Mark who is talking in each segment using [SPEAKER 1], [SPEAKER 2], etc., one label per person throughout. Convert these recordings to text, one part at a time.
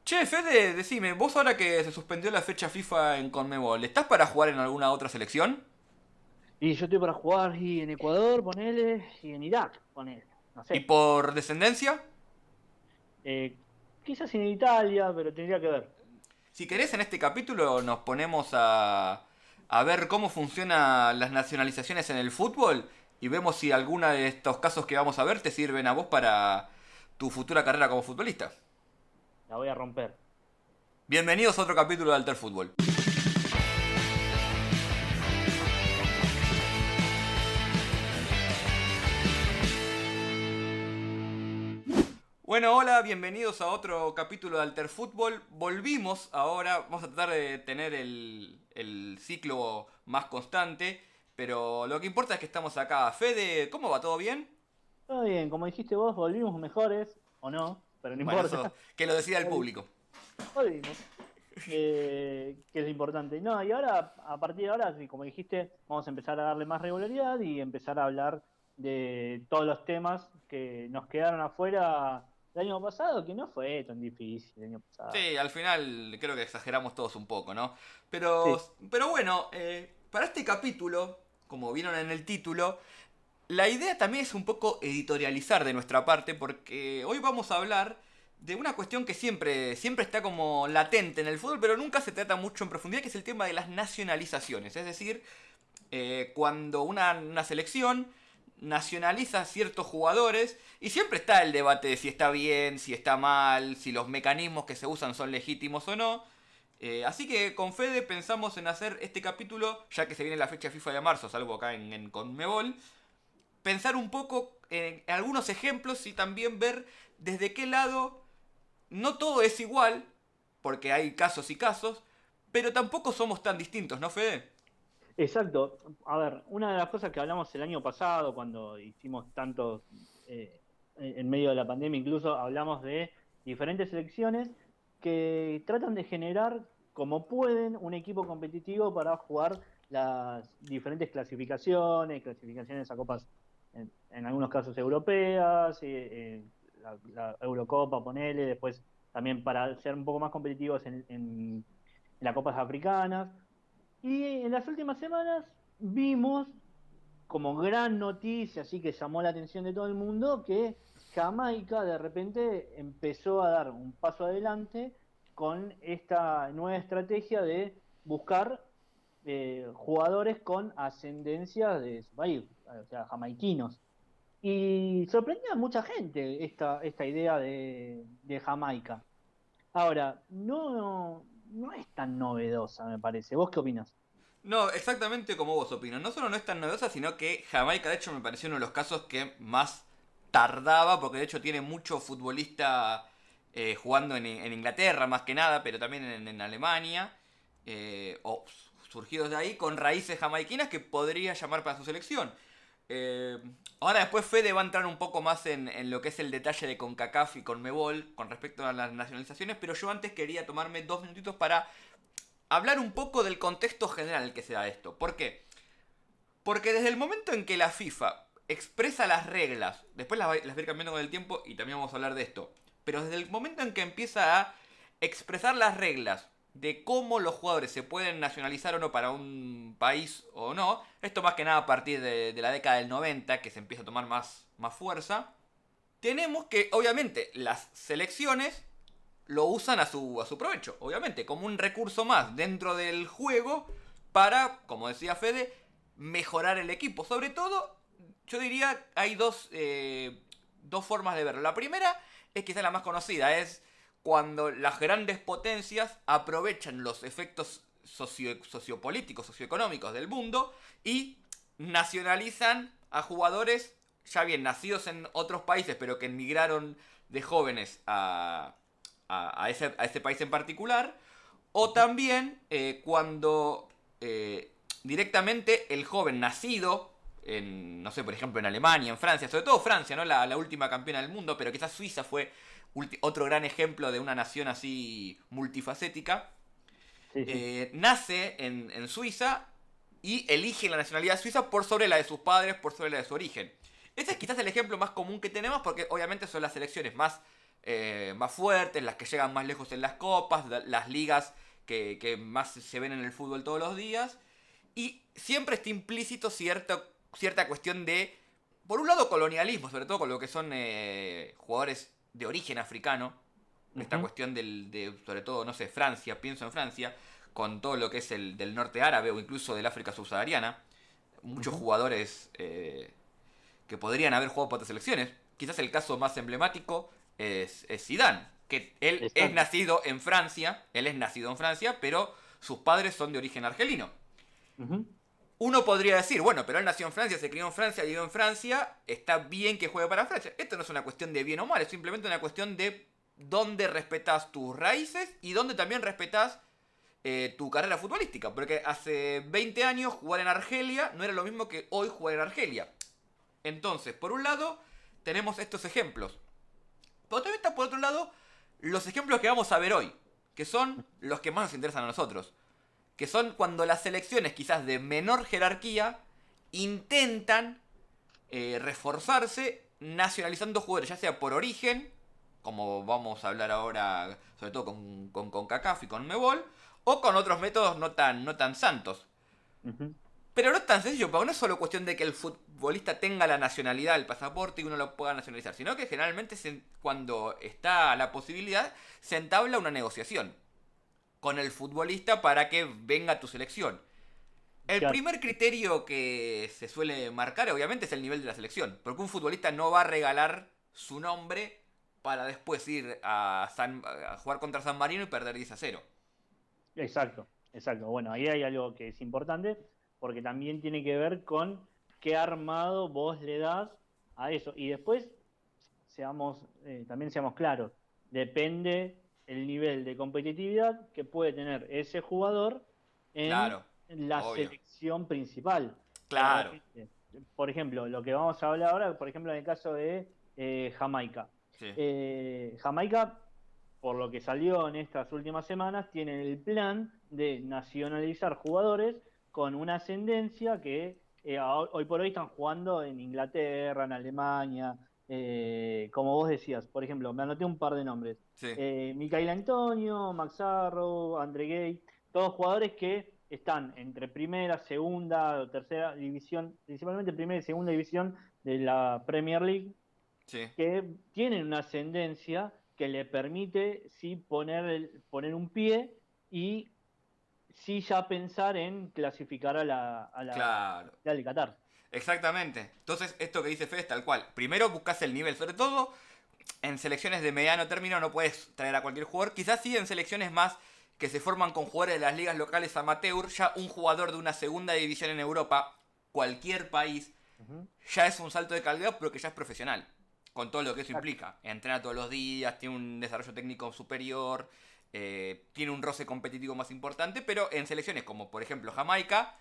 [SPEAKER 1] Che, Fede, decime, vos ahora que se suspendió la fecha FIFA en Conmebol, ¿estás para jugar en alguna otra selección?
[SPEAKER 2] Y yo estoy para jugar y en Ecuador, ponele, y en Irak, ponele. No
[SPEAKER 1] ¿Y
[SPEAKER 2] sé.
[SPEAKER 1] por descendencia?
[SPEAKER 2] Eh, Quizás en Italia, pero tendría que ver.
[SPEAKER 1] Si querés, en este capítulo nos ponemos a ver cómo funcionan las nacionalizaciones en el fútbol y vemos si alguna de estos casos que vamos a ver te sirven a vos para tu futura carrera como futbolista.
[SPEAKER 2] La voy a romper.
[SPEAKER 1] Bienvenidos a otro capítulo de Alter Fútbol. Bueno, hola, bienvenidos a otro capítulo de Alter Fútbol. Volvimos ahora, vamos a tratar de tener el ciclo más constante, pero lo que importa es que estamos acá. Fede, ¿cómo va? ¿Todo bien?
[SPEAKER 2] Todo bien, como dijiste vos, volvimos mejores, o no, pero no
[SPEAKER 1] Bueno, eso
[SPEAKER 2] importa.
[SPEAKER 1] que lo decida el
[SPEAKER 2] Vol-
[SPEAKER 1] público.
[SPEAKER 2] Volvimos. Que es lo importante. No, y ahora, a partir de ahora, sí, como dijiste, vamos a empezar a darle más regularidad y empezar a hablar de todos los temas que nos quedaron afuera el año pasado, que no fue tan difícil el año pasado.
[SPEAKER 1] Sí, al final creo que exageramos todos un poco, ¿no?
[SPEAKER 2] Sí.
[SPEAKER 1] Pero bueno, para este capítulo, como vieron en el título, la idea también es un poco editorializar de nuestra parte, porque hoy vamos a hablar de una cuestión que siempre está como latente en el fútbol, pero nunca se trata mucho en profundidad, que es el tema de las nacionalizaciones. Es decir, cuando una selección nacionaliza ciertos jugadores y siempre está el debate de si está bien, si está mal, si los mecanismos que se usan son legítimos o no. Así que con Fede pensamos en hacer este capítulo, ya que se viene la fecha FIFA de marzo, salvo acá en Conmebol, pensar un poco en algunos ejemplos y también ver desde qué lado no todo es igual, porque hay casos y casos, pero tampoco somos tan distintos, ¿no, Fede?
[SPEAKER 2] Exacto. A ver, una de las cosas que hablamos el año pasado, cuando hicimos tantos, en medio de la pandemia, incluso hablamos de diferentes selecciones que tratan de generar, como pueden, un equipo competitivo para jugar las diferentes clasificaciones a copas, en algunos casos europeas, la Eurocopa, ponele, después también para ser un poco más competitivos en las copas africanas. Y en las últimas semanas vimos como gran noticia, así que llamó la atención de todo el mundo, que Jamaica de repente empezó a dar un paso adelante con esta nueva estrategia de buscar jugadores con ascendencia de su país, o sea, jamaiquinos. Y sorprendió a mucha gente esta idea de Jamaica. Ahora, no es tan novedosa, me parece. ¿Vos qué opinas?
[SPEAKER 1] No, exactamente como vos opinas. No solo no es tan novedosa, sino que Jamaica, de hecho, me pareció uno de los casos que más tardaba, porque de hecho tiene mucho futbolista jugando en Inglaterra más que nada, pero también en Alemania, o surgidos de ahí, con raíces jamaiquinas que podría llamar para su selección. Eh, Ahora después Fede va a entrar un poco más en lo que es el detalle de CONCACAF y CONMEBOL con respecto a las nacionalizaciones, pero yo antes quería tomarme 2 minutitos para hablar un poco del contexto general en el que se da esto. ¿Por qué? Porque desde el momento en que la FIFA expresa las reglas, después las va a ir cambiando con el tiempo y también vamos a hablar de esto, pero desde el momento en que empieza a expresar las reglas de cómo los jugadores se pueden nacionalizar o no para un país o no, esto más que nada a partir de la década del 90 que se empieza a tomar más fuerza, tenemos que obviamente las selecciones lo usan a su provecho, obviamente, como un recurso más dentro del juego para, como decía Fede, mejorar el equipo. Sobre todo, yo diría, hay dos formas de verlo. La primera es quizá la más conocida, es cuando las grandes potencias aprovechan los efectos sociopolíticos, socioeconómicos del mundo y nacionalizan a jugadores ya bien nacidos en otros países, pero que emigraron de jóvenes a ese país en particular. O también cuando directamente el joven nacido en, no sé, por ejemplo, en Alemania, en Francia, sobre todo Francia, ¿no? La última campeona del mundo, pero quizás Suiza fue otro gran ejemplo de una nación así multifacética.
[SPEAKER 2] Sí, sí.
[SPEAKER 1] Nace en Suiza y elige la nacionalidad suiza por sobre la de sus padres, por sobre la de su origen. Este es quizás el ejemplo más común que tenemos porque obviamente son las selecciones más más fuertes, las que llegan más lejos en las copas, las ligas que más se ven en el fútbol todos los días. Y siempre está implícito cierta cuestión de, por un lado, colonialismo, sobre todo con lo que son jugadores de origen africano. Esta cuestión sobre todo, no sé, Francia, pienso en Francia, con todo lo que es el del norte árabe o incluso del África subsahariana. Muchos jugadores que podrían haber jugado por otras selecciones. Quizás el caso más emblemático es Zidane, que él es nacido en Francia, pero sus padres son de origen argelino. Uno podría decir, bueno, pero él nació en Francia, se crió en Francia, vivió en Francia, está bien que juegue para Francia. Esto no es una cuestión de bien o mal, es simplemente una cuestión de dónde respetas tus raíces y dónde también respetas tu carrera futbolística. Porque hace 20 años jugar en Argelia no era lo mismo que hoy jugar en Argelia. Entonces, por un lado, tenemos estos ejemplos. Pero también está, por otro lado, los ejemplos que vamos a ver hoy, que son los que más nos interesan a nosotros. Que son cuando las selecciones quizás de menor jerarquía intentan reforzarse nacionalizando jugadores, ya sea por origen, como vamos a hablar ahora, sobre todo con CONCACAF y con Mebol, o con otros métodos no tan santos. Pero no es tan sencillo, porque no es solo cuestión de que el futbolista tenga la nacionalidad, el pasaporte y uno lo pueda nacionalizar, sino que generalmente cuando está la posibilidad se entabla una negociación con el futbolista para que venga a tu selección. El primer criterio que se suele marcar obviamente es el nivel de la selección, porque un futbolista no va a regalar su nombre para después ir a jugar contra San Marino y perder 10-0.
[SPEAKER 2] Exacto. Bueno, ahí hay algo que es importante, porque también tiene que ver con qué armado vos le das a eso. Y después, también seamos claros, depende el nivel de competitividad que puede tener ese jugador en la selección principal.
[SPEAKER 1] Claro.
[SPEAKER 2] Por ejemplo, lo que vamos a hablar ahora, por ejemplo, en el caso de Jamaica.
[SPEAKER 1] Sí.
[SPEAKER 2] Jamaica, por lo que salió en estas últimas semanas, tiene el plan de nacionalizar jugadores con una ascendencia que hoy por hoy están jugando en Inglaterra, en Alemania, como vos decías. Por ejemplo, me anoté un par de nombres.
[SPEAKER 1] Sí.
[SPEAKER 2] Michail Antonio, Max Arrow, Andre Gay, todos jugadores que están entre primera, segunda o tercera división, principalmente primera y segunda división de la Premier League,
[SPEAKER 1] sí,
[SPEAKER 2] que tienen una ascendencia que le permite sí poner un pie y sí ya pensar en clasificar a la de Qatar.
[SPEAKER 1] Exactamente. Entonces, esto que dice Fede es tal cual. Primero buscas el nivel, sobre todo en selecciones de mediano término no puedes traer a cualquier jugador. Quizás sí en selecciones más que se forman con jugadores de las ligas locales amateur, ya un jugador de una segunda división en Europa, cualquier país, ya es un salto de calidad, pero que ya es profesional. Con todo lo que eso implica. Entrena todos los días, tiene un desarrollo técnico superior, tiene un roce competitivo más importante, pero en selecciones como por ejemplo Jamaica,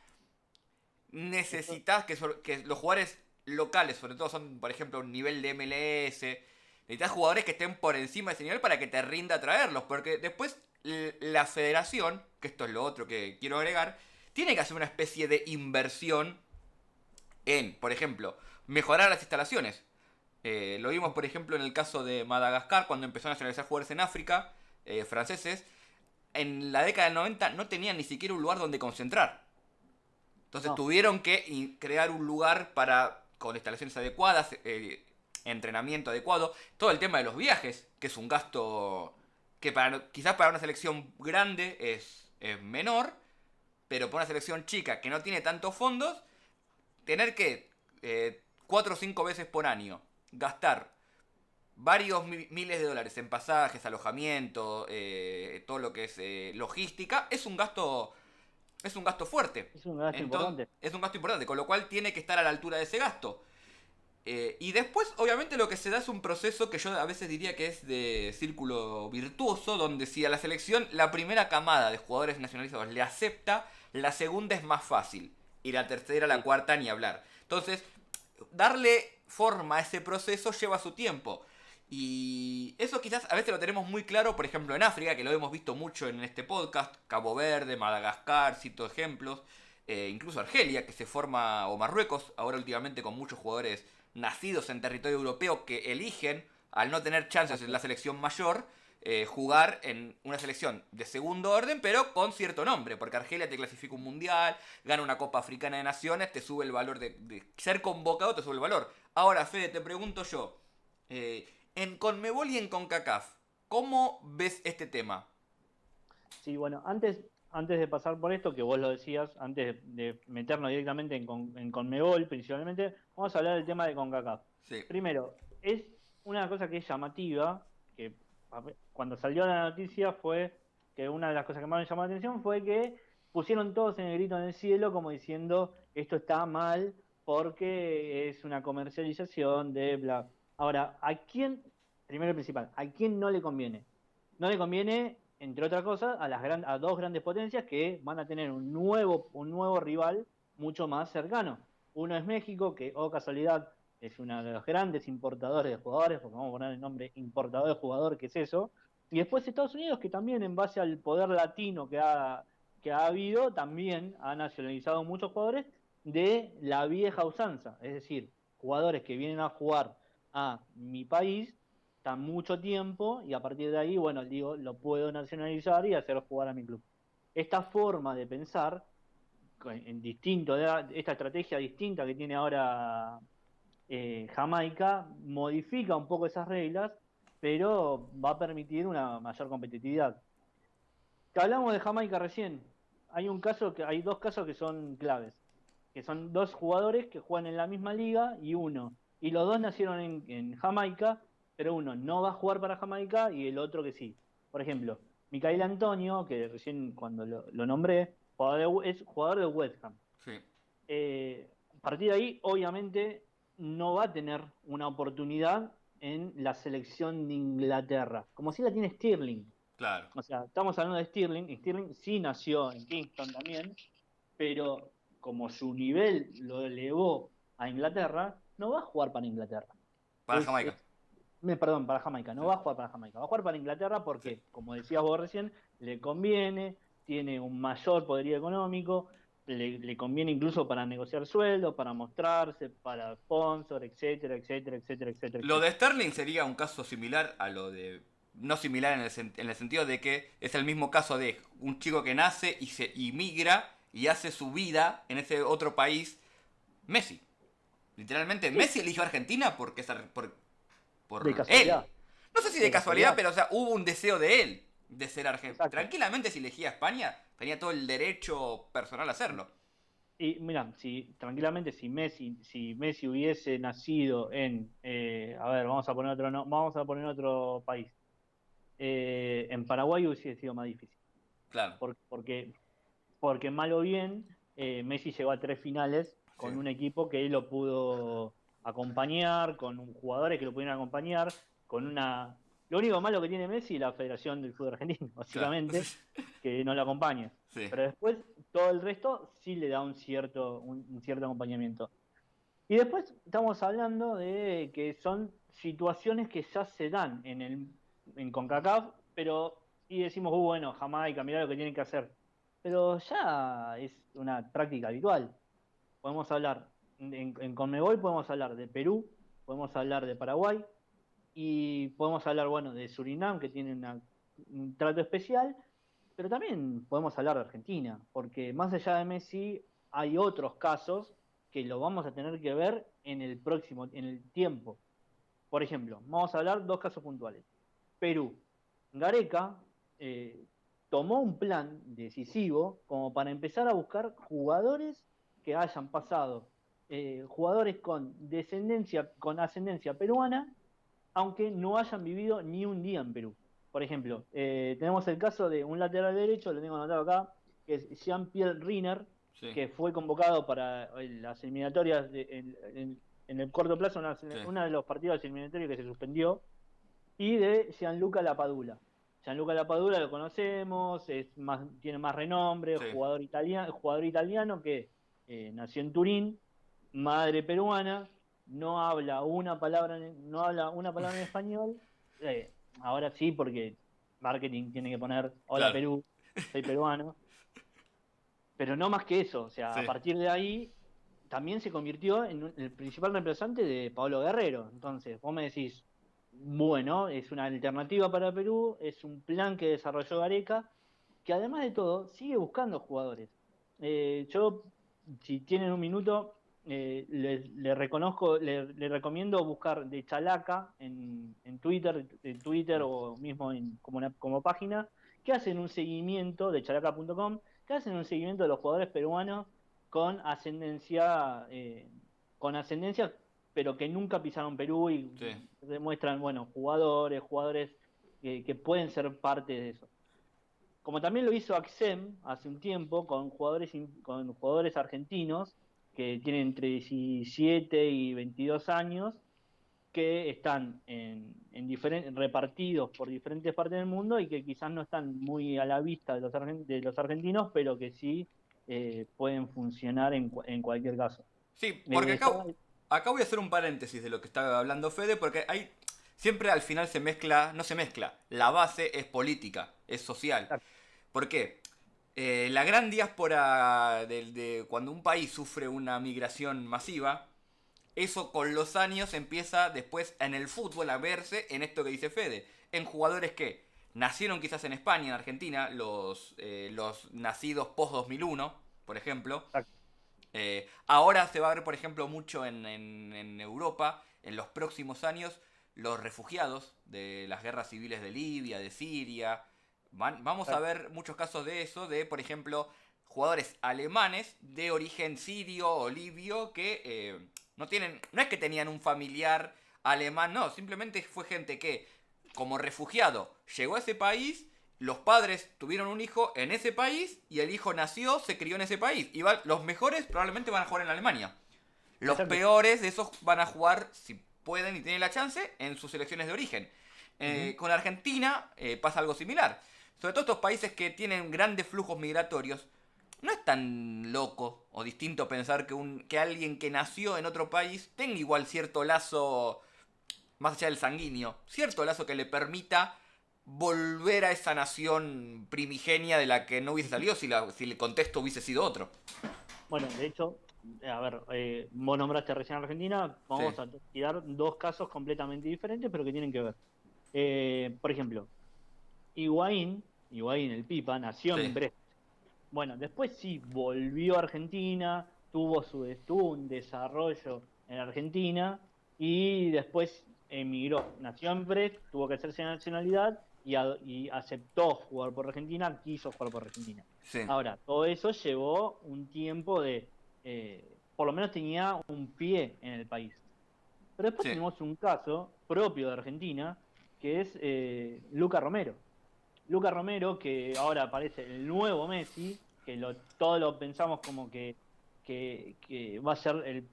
[SPEAKER 1] necesitas que los jugadores locales, sobre todo son por ejemplo un nivel de MLS, necesitas jugadores que estén por encima de ese nivel para que te rinda traerlos, porque después la federación, que esto es lo otro que quiero agregar, tiene que hacer una especie de inversión en, por ejemplo, mejorar las instalaciones. Lo vimos, por ejemplo, en el caso de Madagascar, cuando empezó a nacionalizar jugadores en África, franceses. En la década del 90 no tenían ni siquiera un lugar donde concentrar. Entonces tuvieron que crear un lugar con instalaciones adecuadas, entrenamiento adecuado. Todo el tema de los viajes, que es un gasto que quizás para una selección grande es menor, pero para una selección chica que no tiene tantos fondos, tener que 4 o 5 veces por año gastar varios miles de dólares en pasajes, alojamiento, todo lo que es logística, es un gasto fuerte.
[SPEAKER 2] Es un gasto importante.
[SPEAKER 1] Es un gasto importante, con lo cual tiene que estar a la altura de ese gasto. Y después, obviamente, lo que se da es un proceso que yo a veces diría que es de círculo virtuoso, donde si a la selección la primera camada de jugadores nacionalizados le acepta, la segunda es más fácil. Y la tercera, la cuarta, ni hablar. Entonces, darle forma a ese proceso lleva su tiempo. Y eso quizás a veces lo tenemos muy claro, por ejemplo, en África, que lo hemos visto mucho en este podcast, Cabo Verde, Madagascar, cito ejemplos, incluso Argelia, que se forma, o Marruecos, ahora últimamente con muchos jugadores nacidos en territorio europeo que eligen al no tener chances en la selección mayor, jugar en una selección de segundo orden, pero con cierto nombre, porque Argelia te clasifica un mundial, gana una Copa Africana de Naciones, te sube el valor de ser convocado, te sube el valor. Ahora, Fede, te pregunto yo, en Conmebol y en CONCACAF, ¿cómo ves este tema?
[SPEAKER 2] Sí, bueno, antes de pasar por esto, que vos lo decías, antes de meternos directamente en Conmebol principalmente, vamos a hablar del tema de CONCACAF.
[SPEAKER 1] Sí,
[SPEAKER 2] Primero, es una cosa que es llamativa, que cuando salió la noticia fue que una de las cosas que más me llamó la atención fue que pusieron todos en el grito en el cielo como diciendo esto está mal porque es una comercialización de bla. Ahora, ¿a quién, primero y principal, a quién no le conviene? No le conviene, entre otras cosas, a dos grandes potencias que van a tener un nuevo rival mucho más cercano. Uno es México, que, oh casualidad, es uno de los grandes importadores de jugadores, porque vamos a poner el nombre importador de jugador, que es eso. Y después Estados Unidos, que también en base al poder latino que ha habido, también ha nacionalizado muchos jugadores de la vieja usanza. Es decir, jugadores que vienen a jugar a mi país está mucho tiempo y a partir de ahí, bueno, digo, lo puedo nacionalizar y hacer jugar a mi club. Esta forma de pensar, en distinto, esta estrategia distinta que tiene ahora Jamaica, modifica un poco esas reglas, pero va a permitir una mayor competitividad. Que hablamos de Jamaica recién, hay dos casos que son claves, que son dos jugadores que juegan en la misma liga y los dos nacieron en Jamaica, pero uno no va a jugar para Jamaica y el otro que sí. Por ejemplo, Micael Antonio, que recién cuando lo nombré, es jugador de West Ham.
[SPEAKER 1] sí,
[SPEAKER 2] A partir de ahí, obviamente, no va a tener una oportunidad en la selección de Inglaterra, como si la tiene Stirling.
[SPEAKER 1] claro.
[SPEAKER 2] O sea, estamos hablando de Stirling, y Stirling sí nació en Kingston también, pero como su nivel lo elevó a Inglaterra, no va a jugar para Inglaterra.
[SPEAKER 1] Para Jamaica.
[SPEAKER 2] Perdón, para Jamaica, no
[SPEAKER 1] Sí,
[SPEAKER 2] va a jugar para Jamaica, va a jugar para Inglaterra
[SPEAKER 1] sí.
[SPEAKER 2] porque, como decías vos recién, le conviene, tiene un mayor poderío económico, le conviene incluso para negociar sueldos, para mostrarse, para sponsor, etcétera, etcétera, etcétera, etcétera,
[SPEAKER 1] Lo de
[SPEAKER 2] etcétera.
[SPEAKER 1] Sterling sería un caso similar a lo de... No similar en el sentido de que es el mismo caso de un chico que nace y se migra y hace su vida en ese otro país. Messi. Literalmente,
[SPEAKER 2] Sí,
[SPEAKER 1] Messi eligió a Argentina porque es
[SPEAKER 2] de
[SPEAKER 1] por él.
[SPEAKER 2] casualidad,
[SPEAKER 1] No sé si de
[SPEAKER 2] de
[SPEAKER 1] casualidad,
[SPEAKER 2] casualidad,
[SPEAKER 1] pero o sea, hubo un deseo de él de ser argentino.
[SPEAKER 2] exacto.
[SPEAKER 1] Tranquilamente si elegía a España, tenía todo el derecho personal a hacerlo.
[SPEAKER 2] Y mira, si tranquilamente si Messi hubiese nacido en, a ver, vamos a poner otro, no, vamos a poner otro país, en Paraguay hubiese sido más difícil,
[SPEAKER 1] Claro,
[SPEAKER 2] porque, porque mal o bien, Messi llegó a tres finales
[SPEAKER 1] sí.
[SPEAKER 2] con un equipo que él lo pudo acompañar, jugadores que lo pudieron acompañar, con una... Lo único malo que tiene Messi es la Federación del Fútbol Argentino,
[SPEAKER 1] Claro.
[SPEAKER 2] básicamente, que no lo acompaña.
[SPEAKER 1] Sí,
[SPEAKER 2] Pero después todo el resto sí le da un cierto acompañamiento. Y después estamos hablando de que son situaciones que ya se dan en CONCACAF, pero y decimos, bueno, Jamaica, mirá lo que tienen que hacer. Pero ya es una práctica habitual. Podemos hablar, en Conmebol podemos hablar de Perú, podemos hablar de Paraguay y podemos hablar, bueno, de Surinam, que tiene un trato especial, pero también podemos hablar de Argentina, porque más allá de Messi hay otros casos que lo vamos a tener que ver en el tiempo. Por ejemplo, vamos a hablar dos casos puntuales. Perú. Gareca eh, tomó un plan decisivo como para empezar a buscar jugadores que hayan pasado, jugadores con ascendencia peruana, aunque no hayan vivido ni un día en Perú. Por ejemplo, tenemos el caso de un lateral derecho, lo tengo anotado acá, que es Jean-Pierre Riner,
[SPEAKER 1] sí,
[SPEAKER 2] que fue convocado para las eliminatorias en el corto plazo,
[SPEAKER 1] sí.
[SPEAKER 2] uno de los partidos eliminatorios que se suspendió, y de Gianluca Lapadula. Gianluca Lapadula lo conocemos, tiene más renombre,
[SPEAKER 1] Sí.
[SPEAKER 2] jugador italiano que nació en Turín, madre peruana, no habla una palabra en español. Ahora sí, porque marketing tiene que poner hola
[SPEAKER 1] Claro.
[SPEAKER 2] Perú, soy peruano, pero no más que eso. O sea,
[SPEAKER 1] Sí.
[SPEAKER 2] a partir de ahí también se convirtió en el principal reemplazante de Pablo Guerrero. Entonces, vos me decís, bueno, es una alternativa para Perú, es un plan que desarrolló Gareca, que además de todo sigue buscando jugadores. Yo, si tienen un minuto, le reconozco, le recomiendo buscar de Chalaca en Twitter o mismo como página, que hacen un seguimiento de chalaca.com, que hacen un seguimiento de los jugadores peruanos con ascendencia, con ascendencia, pero que nunca pisaron Perú y
[SPEAKER 1] Sí.
[SPEAKER 2] demuestran, bueno, jugadores que pueden ser parte de eso. Como también lo hizo Axem hace un tiempo con jugadores argentinos que tienen entre 17 y 22 años, que están repartidos por diferentes partes del mundo y que quizás no están muy a la vista de de los argentinos, pero que sí pueden funcionar en cualquier caso.
[SPEAKER 1] Sí, porque
[SPEAKER 2] Está,
[SPEAKER 1] acá voy a hacer un paréntesis de lo que estaba hablando Fede, porque hay siempre al final se mezcla, no se mezcla, la base es política, es social. ¿Por qué? La gran diáspora de cuando un país sufre una migración masiva, eso con los años empieza después en el fútbol a verse en esto que dice Fede, en jugadores que nacieron quizás en España, en Argentina, los nacidos post 2001, por ejemplo. Ahora se va a ver, por ejemplo, mucho en Europa, en los próximos años, los refugiados de las guerras civiles de Libia, de Siria. Vamos a ver muchos casos de eso, de, por ejemplo, jugadores alemanes de origen sirio o libio que no tienen, no es que tenían un familiar alemán, no, simplemente fue gente que, como refugiado, llegó a ese país, los padres tuvieron un hijo en ese país y el hijo nació, se crió en ese país. Y los mejores probablemente van a jugar en Alemania. Los
[SPEAKER 2] exacto.
[SPEAKER 1] peores de esos van a jugar, si pueden y tienen la chance, en sus selecciones de origen.
[SPEAKER 2] Ujú.
[SPEAKER 1] Con Argentina pasa algo similar. Sobre todo estos países que tienen grandes flujos migratorios, no es tan loco o distinto pensar que alguien que nació en otro país tenga igual cierto lazo, más allá del sanguíneo, cierto lazo que le permita volver a esa nación primigenia de la que no hubiese salido si el contexto hubiese sido otro.
[SPEAKER 2] Bueno, de hecho, a ver, vos nombraste recién a Argentina,
[SPEAKER 1] Sí,
[SPEAKER 2] vamos a tirar dos casos completamente diferentes, pero que tienen que ver. Por ejemplo, Higuaín, el Pipa, nació
[SPEAKER 1] sí,
[SPEAKER 2] en Brest. Bueno, después sí volvió a Argentina, tuvo un desarrollo en Argentina y después emigró. Nació en Brest, tuvo que hacerse nacionalidad y aceptó jugar por Argentina, quiso jugar por Argentina.
[SPEAKER 1] sí,
[SPEAKER 2] Ahora, todo eso llevó un tiempo por lo menos tenía un pie en el país. Pero después
[SPEAKER 1] sí,
[SPEAKER 2] tenemos un caso propio de Argentina, que es Luca Romero. Luca Romero, que ahora parece el nuevo Messi, que todos lo pensamos como que va a ser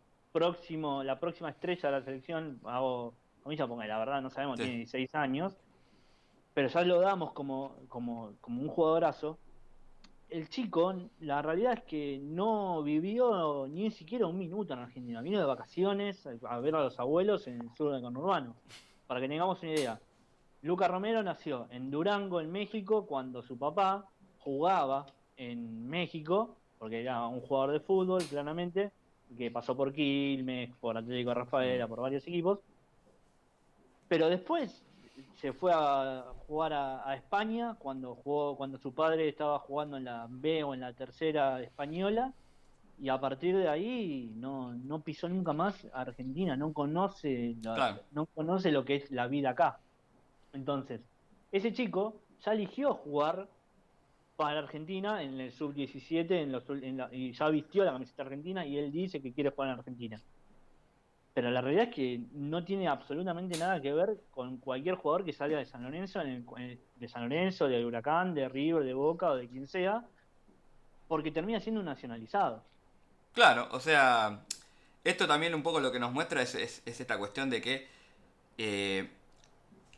[SPEAKER 2] la próxima estrella de la selección, hago comillas porque la verdad no sabemos,
[SPEAKER 1] sí.
[SPEAKER 2] tiene 16 años, pero ya lo damos como un jugadorazo. El chico, la realidad es que no vivió ni siquiera un minuto en Argentina, vino de vacaciones a ver a los abuelos en el sur del conurbano, para que tengamos una idea. Luca Romero nació en Durango, en México, cuando su papá jugaba en México, porque era un jugador de fútbol, claramente, que pasó por Quilmes, por Atlético
[SPEAKER 1] Mm.
[SPEAKER 2] Rafaela, por varios equipos, pero después se fue a jugar a España cuando su padre estaba jugando en la B o en la tercera española, y a partir de ahí no pisó nunca más Argentina,
[SPEAKER 1] Claro,
[SPEAKER 2] no conoce lo que es la vida acá. Entonces, ese chico ya eligió jugar para Argentina en el sub-17 y ya vistió la camiseta argentina y él dice que quiere jugar en Argentina. Pero la realidad es que no tiene absolutamente nada que ver con cualquier jugador que salga de San Lorenzo, de San Lorenzo, de Huracán, de River, de Boca o de quien sea, porque termina siendo un nacionalizado.
[SPEAKER 1] claro, o sea, esto también un poco lo que nos muestra es esta cuestión de que eh,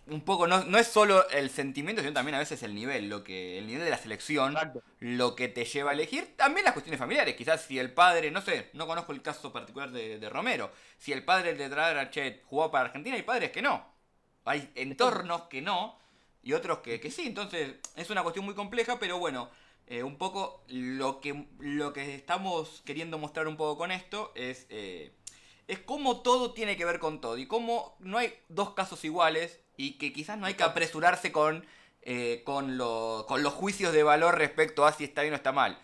[SPEAKER 1] un poco no es solo el sentimiento, sino también a veces el nivel, el nivel de la selección,
[SPEAKER 2] Exacto.
[SPEAKER 1] lo que te lleva a elegir, también las cuestiones familiares, quizás si el padre, no sé, no conozco el caso particular de Romero, si el padre de Dradrachet jugó para Argentina, hay padres que no, hay
[SPEAKER 2] Exacto.
[SPEAKER 1] entornos que no, y otros que sí, entonces es una cuestión muy compleja, pero bueno, un poco lo que estamos queriendo mostrar un poco con esto es es cómo todo tiene que ver con todo y cómo no hay dos casos iguales y que quizás no hay que apresurarse con los juicios de valor respecto a si está bien o está mal.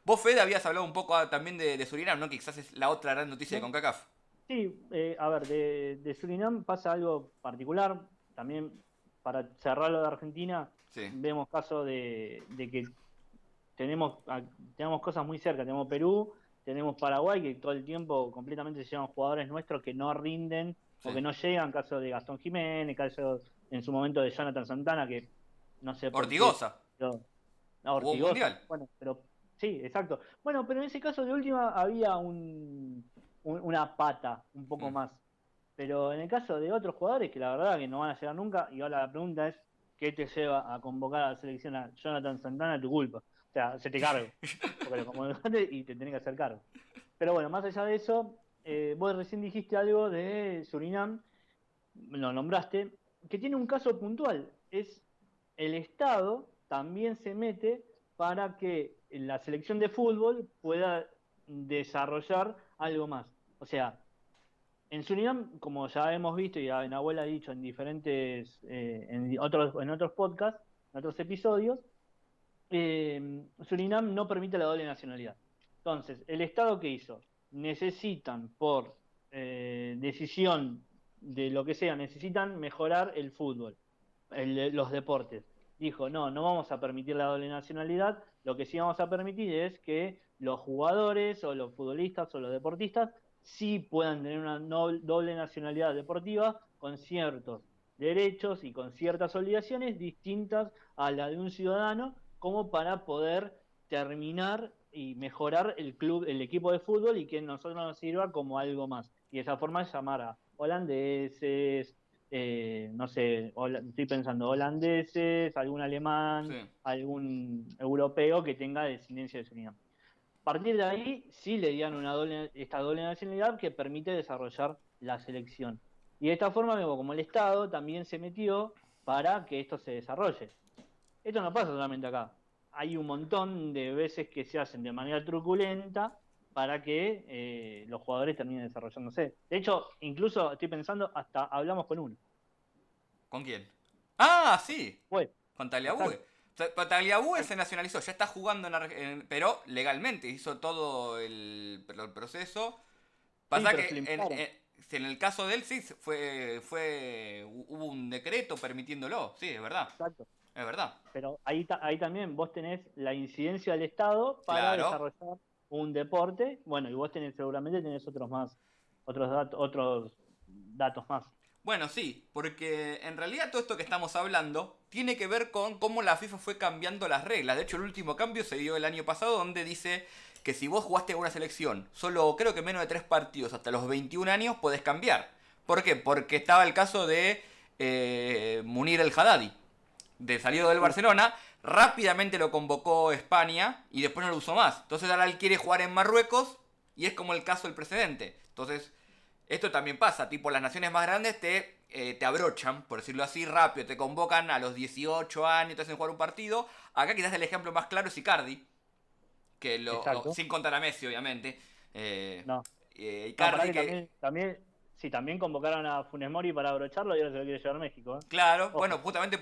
[SPEAKER 1] Vos, Fede, habías hablado un poco también de Surinam, ¿no? Que quizás es la otra gran noticia de
[SPEAKER 2] Sí,
[SPEAKER 1] CONCACAF.
[SPEAKER 2] sí, a ver, de Surinam pasa algo particular. También, para cerrarlo de Argentina,
[SPEAKER 1] Sí.
[SPEAKER 2] vemos casos de que tenemos cosas muy cerca. Tenemos Perú, tenemos Paraguay, que todo el tiempo completamente se llevan jugadores nuestros que no rinden o
[SPEAKER 1] Sí.
[SPEAKER 2] que no llegan. Caso de Gastón Jiménez, caso en su momento de Jonathan Santana, que no sé por qué,
[SPEAKER 1] Ortigosa.
[SPEAKER 2] pero, no,
[SPEAKER 1] Jugó un
[SPEAKER 2] Ortigosa,
[SPEAKER 1] mundial.
[SPEAKER 2] bueno, pero sí, exacto. Bueno, pero en ese caso de última había una pata un poco
[SPEAKER 1] Mm.
[SPEAKER 2] más. Pero en el caso de otros jugadores que la verdad que no van a llegar nunca, y ahora la pregunta es, ¿qué te lleva a convocar a la selección a Jonathan Santana? Tu culpa. O sea, se te cargo. Porque lo convocaste y te tenés que hacer cargo. Pero bueno, más allá de eso, vos recién dijiste algo de Surinam, lo nombraste, que tiene un caso puntual. Es el Estado también se mete para que la selección de fútbol pueda desarrollar algo más. O sea, en Surinam, como ya hemos visto y Nahuel ha dicho en diferentes, en otros podcasts, en otros episodios, Surinam no permite la doble nacionalidad. Entonces, ¿el Estado qué hizo? Necesitan, por decisión de lo que sea, necesitan mejorar el fútbol, los deportes. Dijo, no, no vamos a permitir la doble nacionalidad, lo que sí vamos a permitir es que los jugadores o los futbolistas o los deportistas sí puedan tener una doble nacionalidad deportiva con ciertos derechos y con ciertas obligaciones distintas a la de un ciudadano, como para poder terminar y mejorar el club, el equipo de fútbol, y que nosotros nos sirva como algo más. Y de esa forma llamar a holandeses, no sé, estoy pensando holandeses, algún alemán,
[SPEAKER 1] Sí.
[SPEAKER 2] algún europeo que tenga descendencia de Surinam. A partir de ahí sí le dieron esta doble nacionalidad que permite desarrollar la selección. Y de esta forma, como el Estado también se metió para que esto se desarrolle. Esto no pasa solamente acá. Hay un montón de veces que se hacen de manera truculenta para que los jugadores terminen desarrollándose. De hecho, incluso estoy pensando, hasta hablamos con uno.
[SPEAKER 1] ¿Con quién? Ah, sí.
[SPEAKER 2] Fue,
[SPEAKER 1] Con Tagliabue.
[SPEAKER 2] exacto,
[SPEAKER 1] O sea, Tagliabue se
[SPEAKER 2] exacto.
[SPEAKER 1] nacionalizó, ya está jugando pero legalmente, hizo todo el proceso.
[SPEAKER 2] Sí,
[SPEAKER 1] Pasa
[SPEAKER 2] pero se
[SPEAKER 1] que
[SPEAKER 2] lo imputaron.
[SPEAKER 1] si en el caso de él sí hubo un decreto permitiéndolo, sí, es verdad,
[SPEAKER 2] Exacto.
[SPEAKER 1] es verdad.
[SPEAKER 2] Pero ahí también vos tenés la incidencia del Estado para
[SPEAKER 1] Claro.
[SPEAKER 2] desarrollar un deporte. Bueno, y vos seguramente tenés otros datos más.
[SPEAKER 1] Bueno, sí, porque en realidad todo esto que estamos hablando tiene que ver con cómo la FIFA fue cambiando las reglas. De hecho, el último cambio se dio el año pasado, donde dice que si vos jugaste en una selección solo creo que menos de 3 partidos hasta los 21 años, podés cambiar. ¿Por qué? Porque estaba el caso de Munir el Haddadi, de salido del
[SPEAKER 2] Sí,
[SPEAKER 1] Barcelona, rápidamente lo convocó España y después no lo usó más. Entonces ahora él quiere jugar en Marruecos y es como el caso del precedente. Entonces, esto también pasa, tipo las naciones más grandes te abrochan, por decirlo así, rápido, te convocan a los 18 años, te hacen jugar un partido. Acá quizás el ejemplo más claro es Icardi,
[SPEAKER 2] exacto.
[SPEAKER 1] sin contar a Messi, obviamente. Eh,
[SPEAKER 2] No. No, pará
[SPEAKER 1] Icardi
[SPEAKER 2] que
[SPEAKER 1] que,
[SPEAKER 2] sí, también convocaron a Funes Mori para abrocharlo y ahora se lo quiere llevar a México, ¿eh?
[SPEAKER 1] claro, bueno,
[SPEAKER 2] Ojo.
[SPEAKER 1] justamente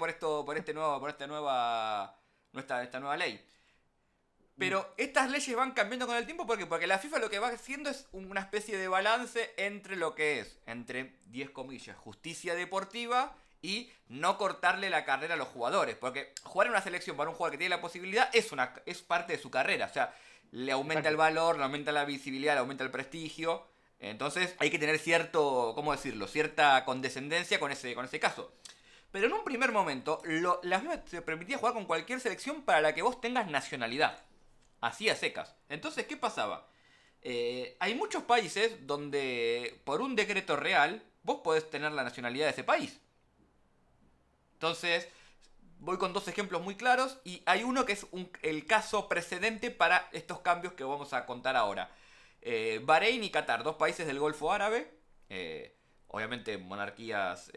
[SPEAKER 1] esta nueva ley.
[SPEAKER 2] Mm.
[SPEAKER 1] Pero estas leyes van cambiando con el tiempo, ¿por qué? Porque la FIFA lo que va haciendo es una especie de balance entre lo que es, entre 10 comillas, justicia deportiva y no cortarle la carrera a los jugadores. Porque jugar en una selección para un jugador que tiene la posibilidad es parte de su carrera. O sea, le aumenta el
[SPEAKER 2] Exacto.
[SPEAKER 1] valor, le aumenta la visibilidad, le aumenta el prestigio. Entonces hay que tener cierto, ¿cómo decirlo? Cierta condescendencia con ese caso. Pero en un primer momento, la FIFA te permitía jugar con cualquier selección para la que vos tengas nacionalidad. Así a secas. Entonces, ¿qué pasaba? Hay muchos países donde por un decreto real vos podés tener la nacionalidad de ese país. Entonces, voy con dos ejemplos muy claros y hay uno que es el caso precedente para estos cambios que vamos a contar ahora. Bahrein y Qatar, dos países del Golfo Árabe, obviamente monarquías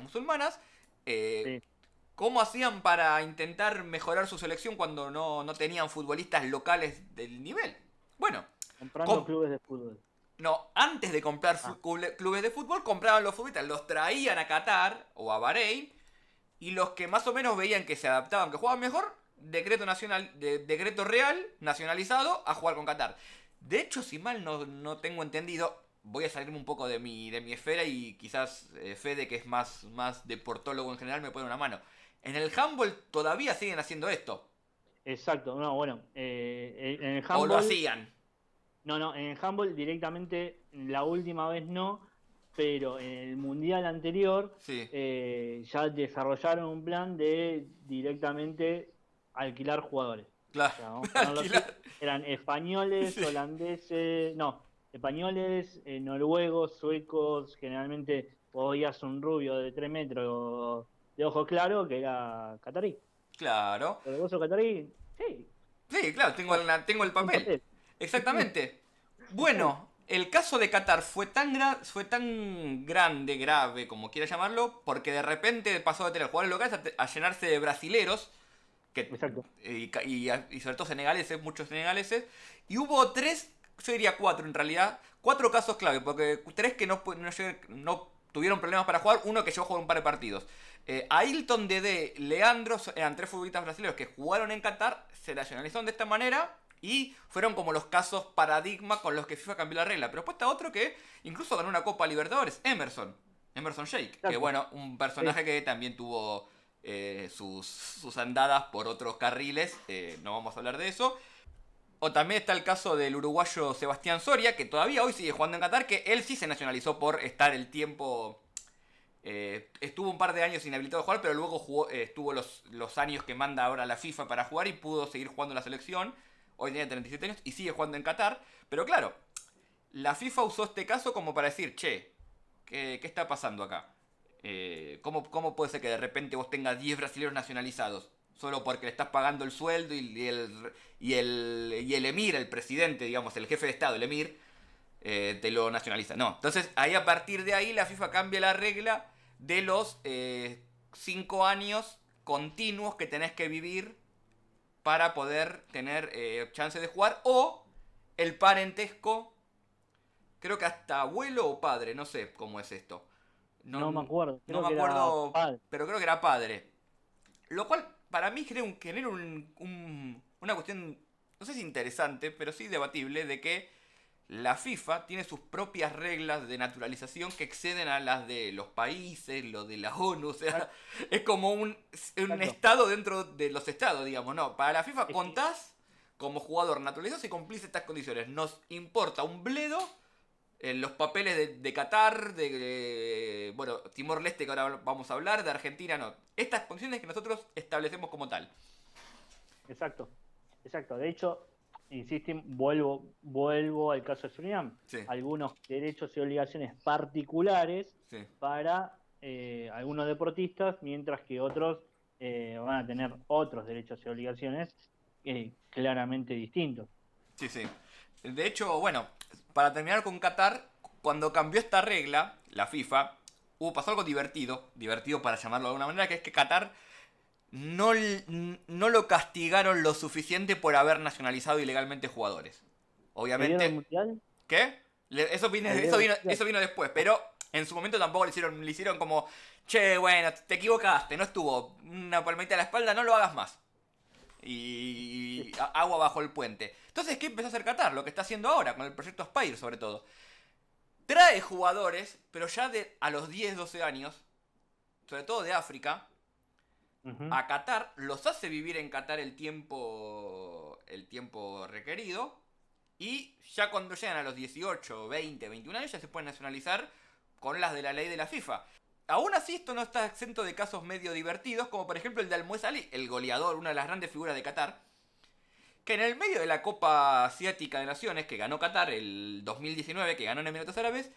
[SPEAKER 1] musulmanas. eh,
[SPEAKER 2] Sí.
[SPEAKER 1] ¿Cómo hacían para intentar mejorar su selección cuando no tenían futbolistas locales del nivel? Bueno,
[SPEAKER 2] Comprando
[SPEAKER 1] com-
[SPEAKER 2] clubes de fútbol.
[SPEAKER 1] No, antes de comprar
[SPEAKER 2] Ah,
[SPEAKER 1] clubes de fútbol, compraban los futbolistas, los traían a Qatar o a Bahrein, y los que más o menos veían que se adaptaban, que jugaban mejor, decreto real, nacionalizado, a jugar con Qatar. De hecho, si mal no tengo entendido, voy a salirme un poco de mi esfera y quizás Fede, que es más deportólogo en general, me pone una mano. En el handball todavía siguen haciendo esto.
[SPEAKER 2] exacto, no, bueno, en el
[SPEAKER 1] O lo
[SPEAKER 2] handball,
[SPEAKER 1] hacían.
[SPEAKER 2] no, en el handball directamente, la última vez no, pero en el mundial anterior
[SPEAKER 1] Sí.
[SPEAKER 2] ya desarrollaron un plan de directamente alquilar jugadores.
[SPEAKER 1] Claro.
[SPEAKER 2] O sea, vamos a ponerlo así,
[SPEAKER 1] Alquilar.
[SPEAKER 2] eran españoles,
[SPEAKER 1] Sí.
[SPEAKER 2] holandeses, no, españoles, noruegos, suecos, generalmente vos veías un rubio de 3 metros de ojos claros que era catarí.
[SPEAKER 1] Claro.
[SPEAKER 2] ¿Pero vos sos catarí? Sí,
[SPEAKER 1] Sí, claro, tengo,
[SPEAKER 2] vaya,
[SPEAKER 1] tengo el
[SPEAKER 2] un
[SPEAKER 1] papel.
[SPEAKER 2] papel.
[SPEAKER 1] Exactamente. Bueno, el caso de Qatar fue tan grande, grave, como quiera llamarlo, porque de repente pasó de tener jugadores locales a llenarse de brasileros, que,
[SPEAKER 2] Exacto.
[SPEAKER 1] y sobre todo senegaleses, muchos senegaleses, y hubo tres, yo diría cuatro en realidad, cuatro casos clave, porque tres que no tuvieron problemas para jugar, uno que llegó a jugar un par de partidos. Ailton, Dede, Leandro, eran tres futbolistas brasileños que jugaron en Qatar, se nacionalizaron de esta manera y fueron como los casos paradigma con los que FIFA cambió la regla. Pero después está otro que incluso ganó una Copa Libertadores, Emerson Sheik, que
[SPEAKER 2] Exacto.
[SPEAKER 1] bueno, un
[SPEAKER 2] Sí.
[SPEAKER 1] personaje que también tuvo sus andadas por otros carriles, no vamos a hablar de eso. O también está el caso del uruguayo Sebastián Soria, que todavía hoy sigue jugando en Qatar, que él sí se nacionalizó por estar el tiempo. Estuvo un par de años inhabilitado de jugar, pero luego estuvo los años que manda ahora la FIFA para jugar y pudo seguir jugando en la selección. Hoy tiene 37 años y sigue jugando en Qatar. Pero claro, la FIFA usó este caso como para decir, che, ¿qué está pasando acá? ¿Cómo puede ser que de repente vos tengas 10 brasileños nacionalizados? Solo porque le estás pagando el sueldo y el emir, el presidente, digamos, el jefe de Estado, el emir, te lo nacionaliza. No. Entonces, ahí a partir de ahí la FIFA cambia la regla de los 5 años continuos que tenés que vivir para poder tener chance de jugar. O el parentesco, creo que hasta abuelo o padre, no sé cómo es esto. No,
[SPEAKER 2] No me acuerdo,
[SPEAKER 1] no
[SPEAKER 2] creo
[SPEAKER 1] me
[SPEAKER 2] que era
[SPEAKER 1] acuerdo,
[SPEAKER 2] padre.
[SPEAKER 1] pero creo que era padre. Lo cual para mí genera una cuestión, no sé si interesante, pero sí debatible, de que la FIFA tiene sus propias reglas de naturalización que exceden a las de los países, lo de la ONU, o sea, es como un
[SPEAKER 2] Exacto.
[SPEAKER 1] estado dentro de los estados, digamos, no. Para la FIFA
[SPEAKER 2] Es que,
[SPEAKER 1] contás como jugador naturalizado si cumplís estas condiciones. Nos importa un bledo en los papeles de Qatar, bueno, Timor-Leste, que ahora vamos a hablar, de Argentina, no. Estas condiciones que nosotros establecemos como tal.
[SPEAKER 2] exacto, exacto. De hecho, insisto, vuelvo al caso de Surinam.
[SPEAKER 1] Sí,
[SPEAKER 2] Algunos derechos y obligaciones particulares
[SPEAKER 1] sí.
[SPEAKER 2] para algunos deportistas, mientras que otros van a tener otros derechos y obligaciones claramente distintos.
[SPEAKER 1] Sí, sí. De hecho, bueno, para terminar con Qatar, cuando cambió esta regla, la FIFA, pasó algo divertido para llamarlo de alguna manera, que es que Qatar no lo castigaron lo suficiente por haber nacionalizado ilegalmente jugadores.
[SPEAKER 2] ¿Le dieron el
[SPEAKER 1] Obviamente,
[SPEAKER 2] mundial?
[SPEAKER 1] ¿qué? Eso vino,
[SPEAKER 2] ¿Le
[SPEAKER 1] eso
[SPEAKER 2] dieron el
[SPEAKER 1] vino,
[SPEAKER 2] mundial?
[SPEAKER 1] eso vino después, pero en su momento tampoco le hicieron como, che, bueno, te equivocaste, no estuvo una palmadita a la espalda, no lo hagas más. Y agua bajo el puente. Entonces, ¿qué empezó a hacer Qatar? Lo que está haciendo ahora, con el proyecto Aspire sobre todo. Trae jugadores, pero ya a los 10, 12 años, sobre todo de África,
[SPEAKER 2] Ujú.
[SPEAKER 1] a Qatar, los hace vivir en Qatar el tiempo requerido, y ya cuando llegan a los 18, 20, 21 años ya se pueden nacionalizar con las de la ley de la FIFA. Aún así, esto no está exento de casos medio divertidos, como por ejemplo el de Almoez Ali, el goleador, una de las grandes figuras de Qatar, que en el medio de la Copa Asiática de Naciones que ganó Qatar el 2019, que ganó en Emiratos Árabes,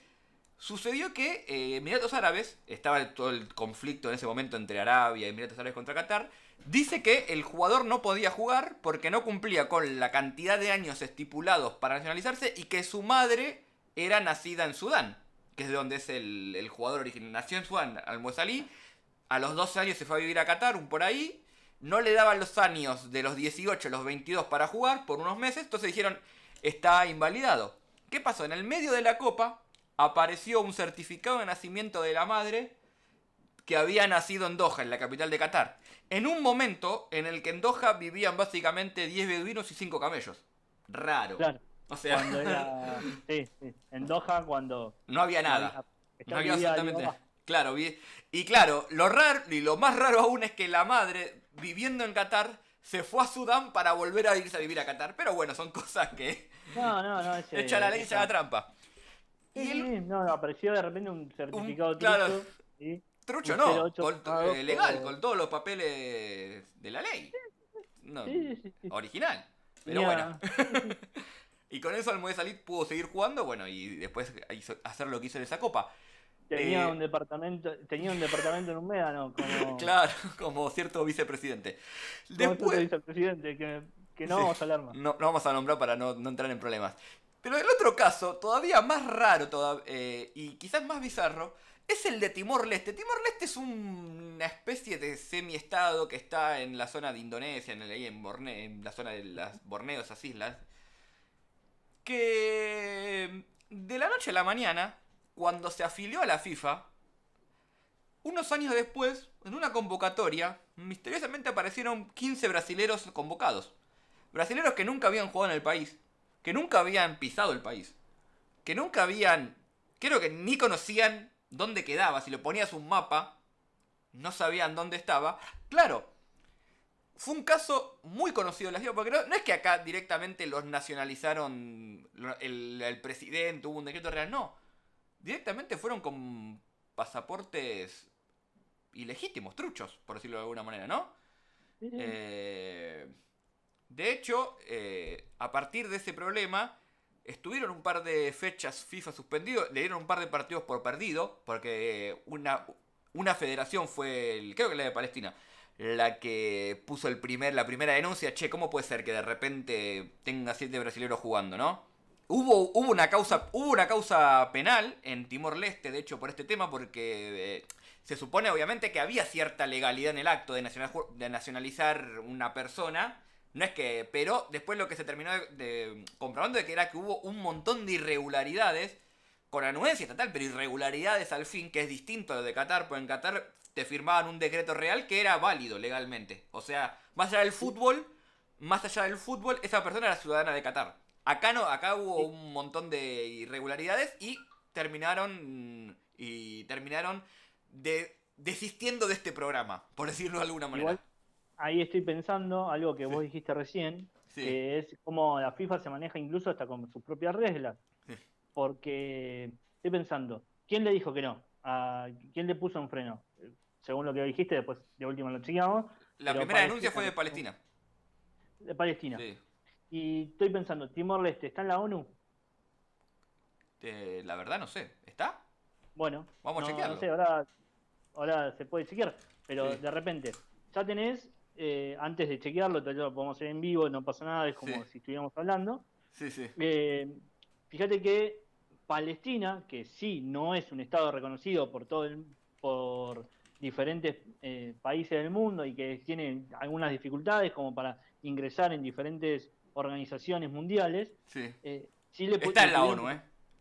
[SPEAKER 1] sucedió que Emiratos Árabes, estaba todo el conflicto en ese momento entre Arabia y Emiratos Árabes contra Qatar, dice que el jugador no podía jugar porque no cumplía con la cantidad de años estipulados para nacionalizarse y que su madre era nacida en Sudán, que es de donde es el jugador original. Nació en Sudán, Al-Muesali, a los 12 años se fue a vivir a Qatar, un por ahí, no le daban los años de los 18 a los 22 para jugar por unos meses, entonces dijeron, está invalidado. ¿Qué pasó? En el medio de la copa apareció un certificado de nacimiento de la madre que había nacido en Doha, en la capital de Qatar. En un momento en el que en Doha vivían básicamente 10 beduinos y 5 camellos. Raro.
[SPEAKER 2] Claro.
[SPEAKER 1] O sea,
[SPEAKER 2] Cuando era. Sí, sí. En Doha, cuando
[SPEAKER 1] no había
[SPEAKER 2] no había.
[SPEAKER 1] nada. No había
[SPEAKER 2] Vivía
[SPEAKER 1] absolutamente.
[SPEAKER 2] Alibaba.
[SPEAKER 1] Claro, y claro, lo raro y lo más raro aún es que la madre, viviendo en Qatar, se fue a Sudán para volver a irse a vivir a Qatar. Pero bueno, son cosas que
[SPEAKER 2] No,
[SPEAKER 1] echa la ley, echa la trampa.
[SPEAKER 2] Sí,
[SPEAKER 1] Y
[SPEAKER 2] sí, sí. No, apareció de repente un certificado
[SPEAKER 1] claro,
[SPEAKER 2] trucho. ¿Sí?
[SPEAKER 1] trucho
[SPEAKER 2] Un
[SPEAKER 1] no,
[SPEAKER 2] 08
[SPEAKER 1] legal,
[SPEAKER 2] por.
[SPEAKER 1] con todos los papeles de la ley. No,
[SPEAKER 2] Sí, sí, sí.
[SPEAKER 1] original. Pero bueno.
[SPEAKER 2] Tenía. Sí, sí.
[SPEAKER 1] Y con eso Almohades Salit pudo seguir jugando, bueno, y después hacer lo que hizo en esa copa.
[SPEAKER 2] Tenía un departamento en un médano,
[SPEAKER 1] Claro, como cierto vicepresidente.
[SPEAKER 2] como tú te
[SPEAKER 1] Después,
[SPEAKER 2] dice el presidente, que no
[SPEAKER 1] sí,
[SPEAKER 2] vamos a hablar más.
[SPEAKER 1] no vamos a nombrar para no entrar en problemas. Pero el otro caso, todavía más raro y quizás más bizarro, es el de Timor-Leste. Timor-Leste es una especie de semi-estado que está en la zona de Indonesia, ahí en la zona de las Borneo, esas islas. Que de la noche a la mañana, cuando se afilió a la FIFA, unos años después, en una convocatoria, misteriosamente aparecieron 15 brasileros convocados. Brasileros que nunca habían jugado en el país, que nunca habían pisado el país, que nunca habían, creo que ni conocían dónde quedaba. Si le ponías un mapa, no sabían dónde estaba. Claro, fue un caso muy conocido en la ciudad, porque no es que acá directamente los nacionalizaron el presidente, hubo un decreto real, no. Directamente fueron con pasaportes ilegítimos, truchos, por decirlo de alguna manera, ¿no?
[SPEAKER 2] Sí, sí.
[SPEAKER 1] De hecho, a partir de ese problema, estuvieron un par de fechas FIFA suspendidos, le dieron un par de partidos por perdido, porque una federación fue, creo que la de Palestina, la que puso la primera denuncia. Che, ¿cómo puede ser que de repente tenga 7 brasileños jugando, no? Hubo una causa penal en Timor-Leste, de hecho, por este tema, porque se supone obviamente que había cierta legalidad en el acto de nacionalizar una persona. No es que. Pero después lo que se terminó comprobando era que hubo un montón de irregularidades con anuencia estatal, pero irregularidades al fin, que es distinto a lo de Qatar, porque en Qatar te firmaban un decreto real que era válido legalmente. O sea, más allá del fútbol, esa persona era ciudadana de Qatar. Acá no, acá hubo un montón de irregularidades y terminaron desistiendo de este programa, por decirlo de alguna manera.
[SPEAKER 2] Igual ahí estoy pensando algo que vos dijiste recién,
[SPEAKER 1] Sí.
[SPEAKER 2] que es cómo la FIFA se maneja incluso hasta con sus propias reglas.
[SPEAKER 1] Sí.
[SPEAKER 2] Porque estoy pensando, ¿quién le dijo que no? ¿Quién le puso un freno? Según lo que dijiste, después de último lo chequeamos.
[SPEAKER 1] La primera denuncia fue de Palestina.
[SPEAKER 2] De Palestina.
[SPEAKER 1] Sí.
[SPEAKER 2] Y estoy pensando, ¿Timor-Leste está en la ONU?
[SPEAKER 1] La verdad no sé. ¿Está?
[SPEAKER 2] Bueno,
[SPEAKER 1] Vamos a chequearlo.
[SPEAKER 2] No sé, ahora se puede chequear, pero
[SPEAKER 1] Sí.
[SPEAKER 2] de repente, ya tenés, antes de chequearlo, todavía lo podemos hacer en vivo, no pasa nada, es como
[SPEAKER 1] Sí.
[SPEAKER 2] si estuviéramos hablando.
[SPEAKER 1] Sí, sí.
[SPEAKER 2] Fíjate que Palestina, que sí no es un estado reconocido por diferentes países del mundo y que tiene algunas dificultades como para ingresar en diferentes organizaciones mundiales,
[SPEAKER 1] Sí.
[SPEAKER 2] sí
[SPEAKER 1] Está en la ONU,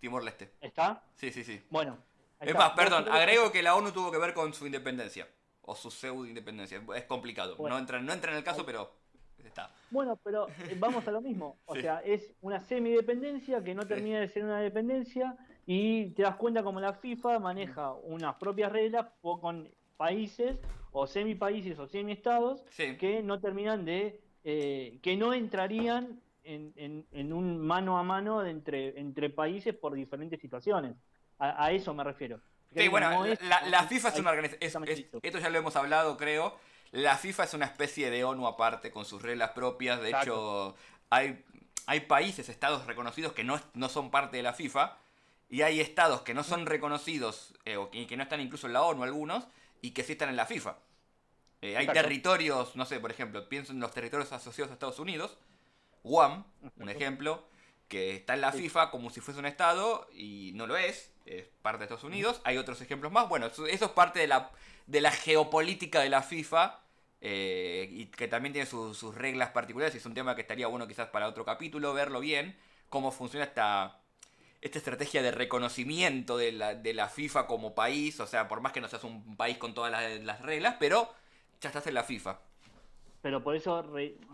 [SPEAKER 1] Timor-Leste.
[SPEAKER 2] ¿Está?
[SPEAKER 1] Sí, sí, sí.
[SPEAKER 2] Bueno.
[SPEAKER 1] Es más, perdón, agrego que la ONU tuvo que ver con su independencia. O su pseudo-independencia. Es complicado.
[SPEAKER 2] Bueno.
[SPEAKER 1] No entra en el caso, pero está.
[SPEAKER 2] Bueno, pero vamos a lo mismo. O
[SPEAKER 1] Sí.
[SPEAKER 2] sea, es una semidependencia que no
[SPEAKER 1] Sí.
[SPEAKER 2] termina de ser una dependencia y te das cuenta como la FIFA maneja unas propias reglas con países o semipaíses o semiestados
[SPEAKER 1] Sí.
[SPEAKER 2] que no terminan que no entrarían en un mano a mano entre países por diferentes situaciones. A eso me refiero. Fíjate
[SPEAKER 1] Sí, bueno,
[SPEAKER 2] que no es-
[SPEAKER 1] la FIFA es una
[SPEAKER 2] hay-
[SPEAKER 1] organización.
[SPEAKER 2] dicho.
[SPEAKER 1] Esto ya lo hemos hablado, creo. La FIFA es una especie de ONU aparte, con sus reglas propias. De
[SPEAKER 2] Exacto.
[SPEAKER 1] hecho, hay países, estados reconocidos que no son parte de la FIFA. Y hay estados que no son reconocidos, y que no están incluso en la ONU algunos, y que sí están en la FIFA. Hay
[SPEAKER 2] Exacto.
[SPEAKER 1] territorios, no sé, por ejemplo, pienso en los territorios asociados a Estados Unidos. Guam, un
[SPEAKER 2] Exacto.
[SPEAKER 1] ejemplo, que está en la
[SPEAKER 2] Sí.
[SPEAKER 1] FIFA como si fuese un estado y no lo es parte de Estados Unidos. Hay otros ejemplos más. Bueno, eso es parte de la geopolítica de la FIFA, y que también tiene sus reglas particulares, y es un tema que estaría bueno quizás para otro capítulo, verlo bien, cómo funciona esta estrategia de reconocimiento de la FIFA como país, o sea, por más que no seas un país con todas las reglas, pero ya estás en la FIFA.
[SPEAKER 2] Pero por eso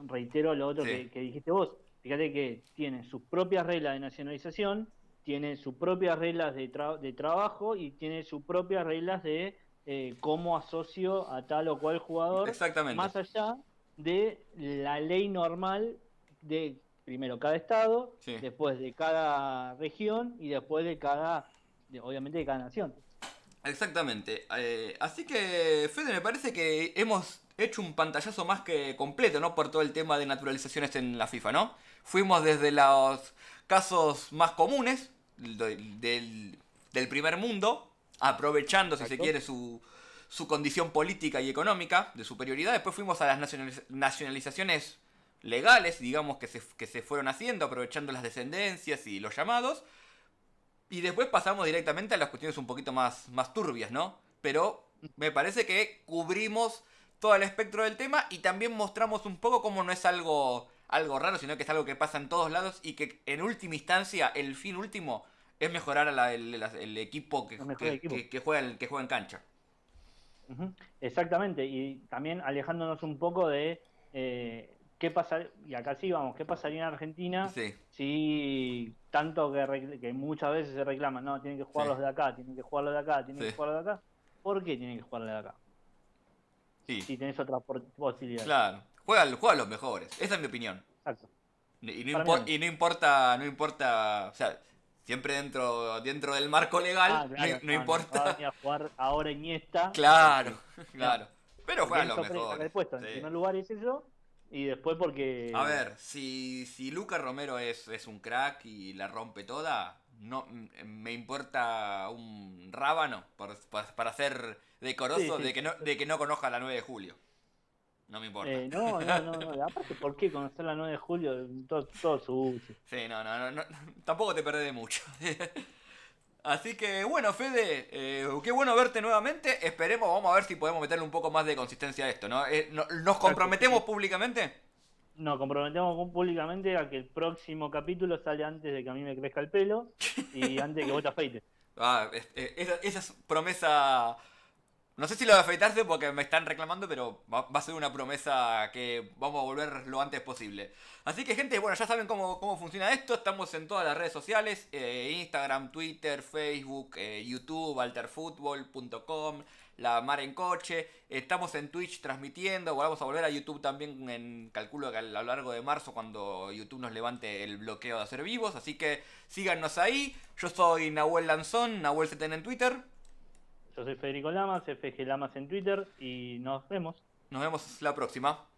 [SPEAKER 2] reitero lo otro
[SPEAKER 1] Sí,
[SPEAKER 2] que dijiste vos. Fíjate que tiene sus propias reglas de nacionalización, tiene sus propias reglas de trabajo y tiene sus propias reglas de cómo asocio a tal o cual jugador,
[SPEAKER 1] exactamente.
[SPEAKER 2] más allá de la ley normal de, primero, cada estado,
[SPEAKER 1] Sí.
[SPEAKER 2] después de cada región y después obviamente, de cada nación.
[SPEAKER 1] Exactamente. Así que, Fede, me parece que hemos hecho un pantallazo más que completo, ¿no? Por todo el tema de naturalizaciones en la FIFA, ¿no? Fuimos desde los casos más comunes del primer mundo, aprovechando, si se
[SPEAKER 2] Exacto.
[SPEAKER 1] quiere, su condición política y económica de superioridad. Después fuimos a las nacionalizaciones legales, digamos, que se fueron haciendo, aprovechando las descendencias y los llamados. Y después pasamos directamente a las cuestiones un poquito más turbias, ¿no? Pero me parece que cubrimos todo el espectro del tema y también mostramos un poco cómo no es algo raro, sino que es algo que pasa en todos lados y que en última instancia, el fin último, es mejorar el equipo
[SPEAKER 2] Los mejores equipos.
[SPEAKER 1] que juega en cancha.
[SPEAKER 2] Ujú. Exactamente, y también alejándonos un poco de qué pasa, y acá sí vamos, qué pasaría en Argentina
[SPEAKER 1] Sí,
[SPEAKER 2] si tanto que muchas veces se reclama, no, tienen que
[SPEAKER 1] sí,
[SPEAKER 2] jugar los de acá, tienen que jugar los de acá, tienen
[SPEAKER 1] sí.
[SPEAKER 2] que jugar los de acá. ¿Por qué tienen que jugar los de acá?
[SPEAKER 1] Y,
[SPEAKER 2] Si tenés otra posibilidad.
[SPEAKER 1] claro, juegan los mejores. Esa es mi opinión.
[SPEAKER 2] Exacto.
[SPEAKER 1] Y no,
[SPEAKER 2] Para mí también.
[SPEAKER 1] y no importa, o sea, siempre dentro del marco legal,
[SPEAKER 2] Ah, claro,
[SPEAKER 1] no
[SPEAKER 2] no, no va a
[SPEAKER 1] importa.
[SPEAKER 2] venir a jugar ahora Iniesta,
[SPEAKER 1] Claro,
[SPEAKER 2] porque no,
[SPEAKER 1] claro. Pero
[SPEAKER 2] porque
[SPEAKER 1] juegan los
[SPEAKER 2] Enzo Pérez saca
[SPEAKER 1] mejores.
[SPEAKER 2] el puesto. En
[SPEAKER 1] Sí.
[SPEAKER 2] primer lugar es eso, y después
[SPEAKER 1] A
[SPEAKER 2] porque
[SPEAKER 1] ver, si Luca Romero es un crack y la rompe toda, no me importa un rábano para ser
[SPEAKER 2] sí,
[SPEAKER 1] decoroso
[SPEAKER 2] sí.
[SPEAKER 1] de que no conozca la 9 de julio. No me importa.
[SPEAKER 2] No, no, no, no. Aparte, ¿por qué conocer la 9 de julio? Todo sucio.
[SPEAKER 1] Sí, tampoco te perdés de mucho. Así que bueno, Fede, qué bueno verte nuevamente. Esperemos, vamos a ver si podemos meterle un poco más de consistencia a esto, ¿no? ¿Nos
[SPEAKER 2] Exacto,
[SPEAKER 1] comprometemos
[SPEAKER 2] sí.
[SPEAKER 1] públicamente?
[SPEAKER 2] Nos comprometemos públicamente a que el próximo capítulo sale antes de que a mí me crezca el pelo y antes de que vos te afeites.
[SPEAKER 1] Ah, esa es promesa. No sé si lo de afeitarse porque me están reclamando, pero va a ser una promesa que vamos a volver lo antes posible. Así que gente, bueno, ya saben cómo funciona esto. Estamos en todas las redes sociales. Instagram, Twitter, Facebook, YouTube, alterfutbol.com, La Mar en Coche. Estamos en Twitch transmitiendo. Vamos a volver a YouTube también calculo que a lo largo de marzo cuando YouTube nos levante el bloqueo de hacer vivos. Así que síganos ahí. Yo soy Nahuel Lanzón, Nahuel CTN en Twitter.
[SPEAKER 2] Yo soy Federico Lamas, FG Lamas en Twitter y nos vemos.
[SPEAKER 1] Nos vemos la próxima.